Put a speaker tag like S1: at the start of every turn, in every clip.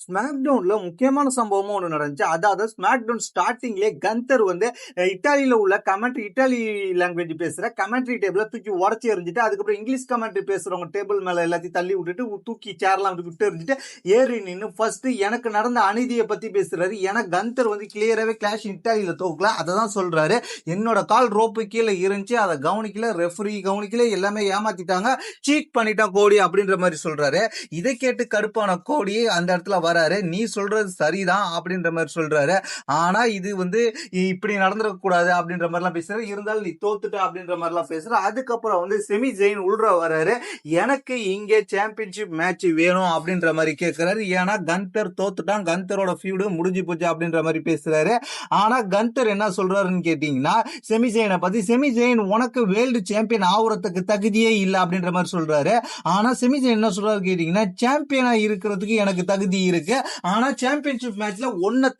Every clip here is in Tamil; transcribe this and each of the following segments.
S1: ஸ்மாக்டவுன்ல முக்கியமான சம்பவமும் ஒண்ணு நடந்துச்சு. அதாவது ஸ்மாக்டவுன் ஸ்டார்ட்டிங்லயே கந்தர் வந்து இட்டாலியில உள்ள இட்டாலி லாங்குவேஜ் பேசுற கமெண்ட்ரி டேபிள தூக்கி உடைச்சு எறிஞ்சிட்டு, அதுக்கப்புறம் இங்கிலீஷ் கமெண்ட்ரி பேசுறவங்க டேபிள் மேல எல்லாத்தையும் தள்ளி விட்டுட்டு, தூக்கி சேர்லாம் விட்டு எறிஞ்சிட்டு, ஏறி நின்னு ஃபர்ஸ்ட் எனக்கு நடந்த அநீதிய பத்தி பேசுறாரு. ஏன்னா கந்தர் வந்து கிளியராவே கிளாஷ் இட்டாலியில தோக்கல. அததான் சொல்றாரு. என்னோட கால் ரோப்பு கீழே இருந்துச்சு, அதை கவனிக்கல, ரெஃபரி கவனிக்கல, எல்லாமே ஏமாத்திட்டாங்க, சீட் பண்ணிட்டான் கோடி அப்படின்ற மாதிரி சொல்றாரு. இதை கேட்டு கடுப்பான கோடி அந்த இடத்துல வராரு. நீ சொல்றது சரிதான் அப்படின்ற மாதிரி சொல்றாரு. ஆனா இது வந்து இப்படி நடந்துடக் கூடாது அப்படின்ற மாதிரி எல்லாம் பேசுறாரு. இருந்தாலும் நீ தோத்துட்ட அப்படின்ற மாதிரி எல்லாம் பேசுற. அதுக்கப்புறம் வந்து செமி ஜெயின் உள்ற வராரு. எனக்கு இங்கே சாம்பியன்ஷிப் மேட்ச் வேணும் அப்படின்ற மாதிரி கேட்கிறாரு. ஏன்னா கந்தர் தோத்துட்டான், கந்தரோட ஃபியூடு முடிஞ்சு போச்சு அப்படின்ற மாதிரி பேசுறாரு. ஆனா கந்தர் என்ன சொல்றாருன்னு கேட்டீங்கன்னா, செமி ஜெயினை பத்தி, செமி ஜெயின் உனக்கு வேர்ல்டு சாம்பியன் ஆகுறதுக்கு தகுதியே இல்லை அப்படின்ற மாதிரி சொல்றாரு. ஆனா செமி ஜெயின் என்ன சொல்றாரு கேட்டீங்கன்னா, சாம்பியனா இருக்கிறதுக்கு எனக்கு தகுதி இருக்கு. ஆனா சாம்பியன்ஷிப் மேட்ச்ல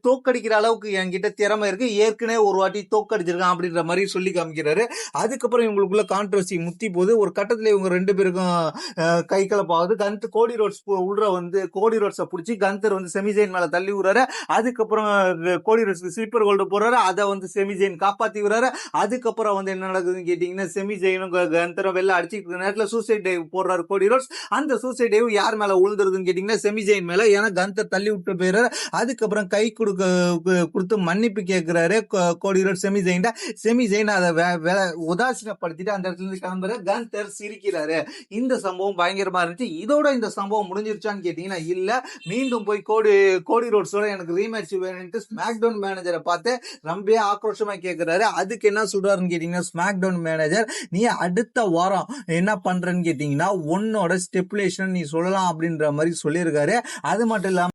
S1: தோக்கடிக்கிற அளவுக்கு என்கிட்ட திறமை இருக்கு. ஏற்கனவே ஒரு வாட்டி தோக்கடிச்சிருக்கான் அப்படின்ற மாதிரி சொல்லி காமிக்கிறாரு. அதுக்கப்புறம் இவங்களுக்குள்ள கான்ட்ரவர்சி முத்தி போது. ஒரு கட்டத்துல இவங்க ரெண்டு பேருக்கும் கை கலப்பாகுது. கோடி ரோட்ஸ் உள்ள வந்து கோடி ரோட்ஸை பிடிச்சி கந்தர் வந்து செமிஜெயின் மேல தள்ளி விடுறாரு. அதுக்கப்புறம் கோடி ரோட்ஸ் ஸ்லீப்பர் ஹோல்டு போறாரு. அதை வந்து செமிஜெயின் காப்பாத்தி விடுறாரு. அதுக்கப்புறம் வந்து என்ன நடக்குதுன்னு கேட்டீங்கன்னா, செமிஜெயினும் கந்தரும் வெளில அடிச்சுக்கிற நேரத்தில் சூசைட் டைவ் போடுறாரு கோடி ரோட்ஸ். அந்த சூசைட் டைவ் யார் மேல உழுந்துருதுன்னு கேட்டீங்கன்னா, செமிஜெயின் மேல. ஏன்னா கந்தர் தள்ளி விட்டு போயிடுறாரு. அதுக்கப்புறம் கை கொடுத்து மன்னிப்பு கேட்கிறாரு கோடி ரோட்ஸ் செமிஜெயின் அதை உதாசீனப்படுத்திட்டு அந்த இடத்துல இருந்து கிளம்புற. கந்தர் சிரிக்கிறாரு. இந்த சம்பவம் பயங்கரமா இருந்துச்சு. இதோட இந்த சம்பவம் முடிஞ்சிருச்சான்னு கேட்டீங்கன்னா இல்ல. மீண்டும் போய் கோடி ரோட்ஸோட எனக்கு ரீமேட்ச் வேணும்ட்டு ஸ்மாக்டவுன் மேனேஜரை பார்த்து ரொம்ப ஆக்ரோஷமா கேட்கிறாரு. அதுக்கு என்ன சொல்றாருன்னு கேட்டீங்கன்னா, ஸ்மாக்டவுன் மேனேஜர், நீ அடுத்த வாரம் என்ன பண்றேன்னு கேட்டீங்கன்னா உன்னோட ஸ்டெப்புலேஷன் நீ சொல்லலாம் அப்படின்ற மாதிரி சொல்லியிருக்காரு. அது மட்டும் இல்லாம